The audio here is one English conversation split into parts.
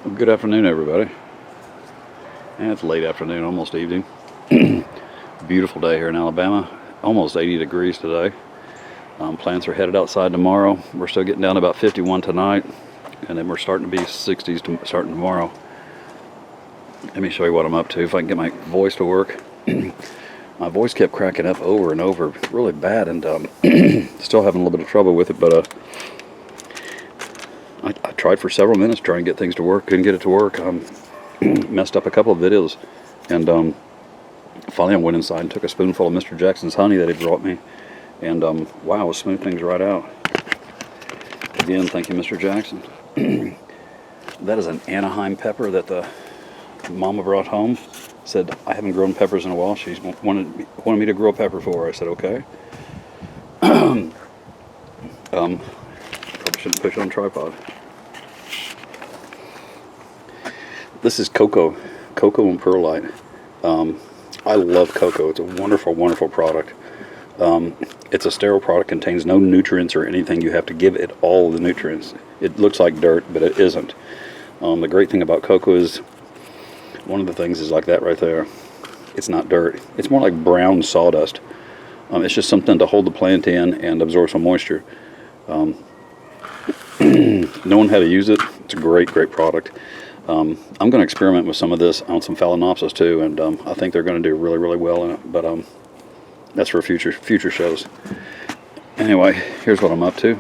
Well, good afternoon, everybody. And it's late afternoon, almost evening. Beautiful day here in Alabama. Almost 80 degrees today. Plants are headed outside tomorrow. We're still getting down to about 51 tonight, and then we're starting to be 60s starting tomorrow. Let me show you what I'm up to if I can get my voice to work. My voice kept cracking up over and over, really bad, and still having a little bit of trouble with it, but I tried for several minutes trying to get things to work, couldn't get it to work. Messed up a couple of videos, and finally I went inside and took a spoonful of Mr. Jackson's honey that he brought me, and wow, it smoothed things right out. Again, thank you, Mr. Jackson. That is an Anaheim pepper that the mama brought home. Said, I haven't grown peppers in a while. She wanted me to grow a pepper for her. I said, okay. Probably shouldn't push it on tripod. This is cocoa and perlite. I love cocoa. It's a wonderful, wonderful product. It's a sterile product, contains no nutrients or anything. You have to give it all the nutrients. It looks like dirt, but it isn't. The great thing about cocoa is, one of the things is like that right there. It's not dirt. It's more like brown sawdust. It's just something to hold the plant in and absorb some moisture. Knowing how to use it, it's a great, great product. I'm going to experiment with some of this on some Phalaenopsis too, and I think they're going to do really, really well in it. But that's for future shows. Anyway, here's what I'm up to.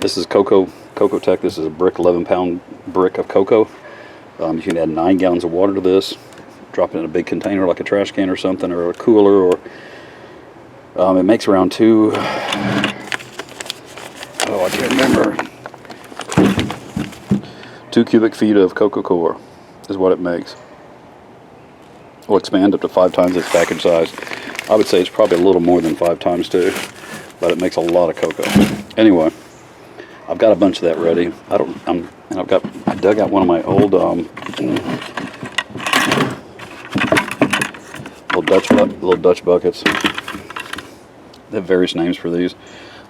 This is Cocoa Tech. This is a 11-pound brick of cocoa. You can add 9 gallons of water to this. Drop it in a big container like a trash can or something, or a cooler, or it makes around 2. I can't remember. 2 cubic feet of cocoa core is what it makes. Will expand up to 5 times its package size. I would say it's probably a little more than 5 times too, but it makes a lot of cocoa. Anyway, I've got a bunch of that ready. I dug out one of my old little Dutch buckets. They have various names for these.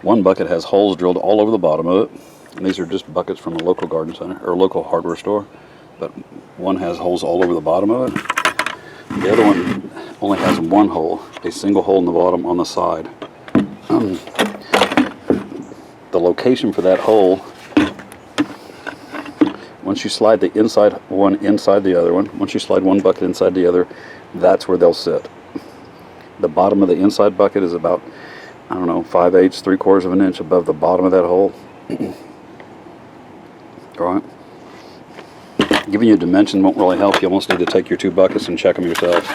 One bucket has holes drilled all over the bottom of it. And these are just buckets from a local garden center or a local hardware store. But one has holes all over the bottom of it. The other one only has one hole, a single hole in the bottom on the side. The location for that hole, once you slide the inside one inside the other one, once you slide one bucket inside the other, that's where they'll sit. The bottom of the inside bucket is about, 5/8, 3/4 of an inch above the bottom of that hole. Alright. Giving you a dimension won't really help. You almost need to take your 2 buckets and check them yourself.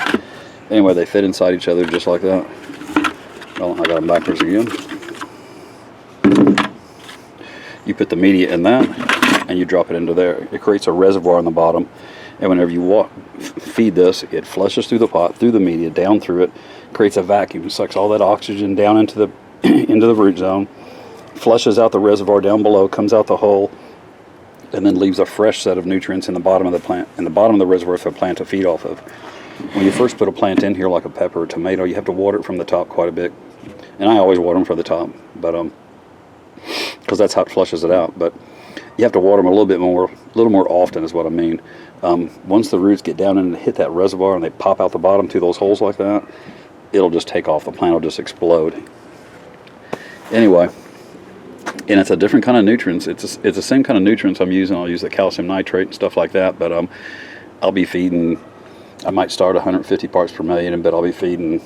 Anyway, they fit inside each other just like that. Well, I got them backwards again. You put the media in that, and you drop it into there. It creates a reservoir on the bottom, and whenever you feed this, it flushes through the pot, through the media, down through it, creates a vacuum, sucks all that oxygen down into the into the root zone, flushes out the reservoir down below, comes out the hole, and then leaves a fresh set of nutrients in the bottom of the plant, in the bottom of the reservoir for the plant to feed off of. When you first put a plant in here, like a pepper or tomato, you have to water it from the top quite a bit, and I always water them from the top, but because that's how it flushes it out. But you have to water them a little more often is what I mean. Once the roots get down and hit that reservoir and they pop out the bottom through those holes like that, it'll just take off. The plant will just explode. Anyway, and it's a different kind of nutrients. It's the same kind of nutrients I'm using. I'll use the calcium nitrate and stuff like that, but I'll be feeding, I might start 150 parts per million, but I'll be feeding,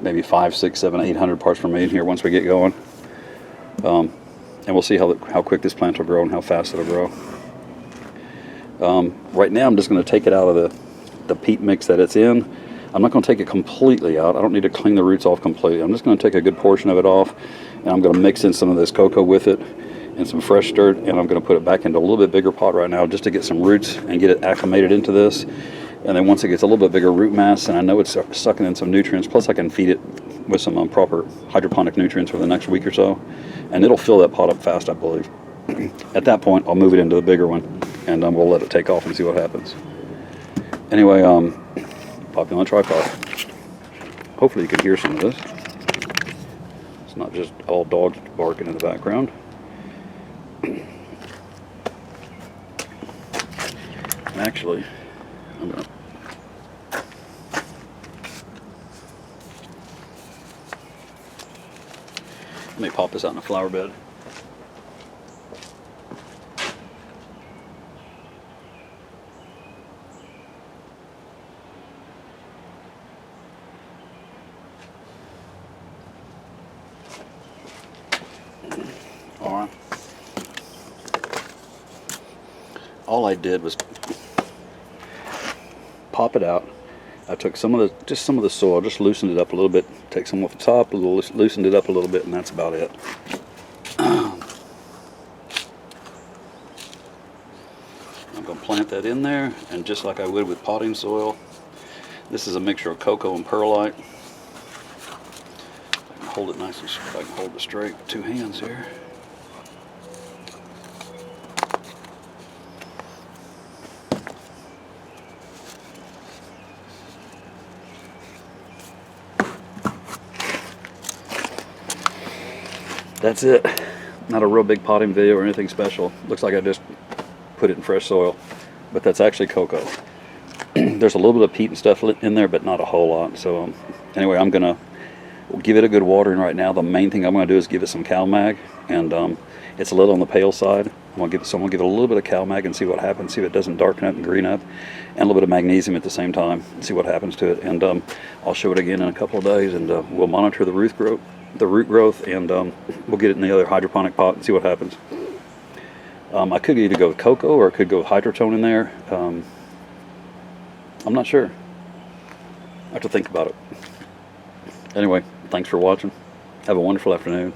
maybe 5, 6, 7, 800 parts per million here once we get going. And we'll see how quick this plant will grow and how fast it'll grow. Right now I'm just going to take it out of the peat mix that it's in. I'm not going to take it completely out. I don't need to clean the roots off completely. I'm just going to take a good portion of it off, and I'm going to mix in some of this cocoa with it and some fresh dirt, and I'm going to put it back into a little bit bigger pot right now just to get some roots and get it acclimated into this. And then once it gets a little bit bigger root mass, and I know it's sucking in some nutrients, plus I can feed it with some proper hydroponic nutrients for the next week or so, and it'll fill that pot up fast, I believe. At that point, I'll move it into the bigger one, and we'll let it take off and see what happens. Anyway, pop it on a tripod. Hopefully you can hear some of this. It's not just all dogs barking in the background. Actually, I'm gonna. Let me pop this out in a flower bed. All right. All I did was pop it out. I took some of the soil, just loosened it up a little bit. Take some off the top, loosened it up a little bit, and that's about it. I'm going to plant that in there, and just like I would with potting soil, this is a mixture of cocoa and perlite. I can hold it nice and I can hold it straight with two hands here. That's it. Not a real big potting video or anything special. Looks like I just put it in fresh soil, but that's actually cocoa. There's a little bit of peat and stuff in there, but not a whole lot. So anyway, I'm gonna give it a good watering right now. The main thing I'm gonna do is give it some CalMag, and it's a little on the pale side. I'm gonna give it a little bit of CalMag and see what happens. See if it doesn't darken up and green up, and a little bit of magnesium at the same time. And see what happens to it. And I'll show it again in a couple of days, and we'll monitor the root growth, and we'll get it in the other hydroponic pot and see what happens. I could either go with cocoa or I could go with hydrotone in there. I'm not sure. I have to think about it. Anyway, thanks for watching. Have a wonderful afternoon.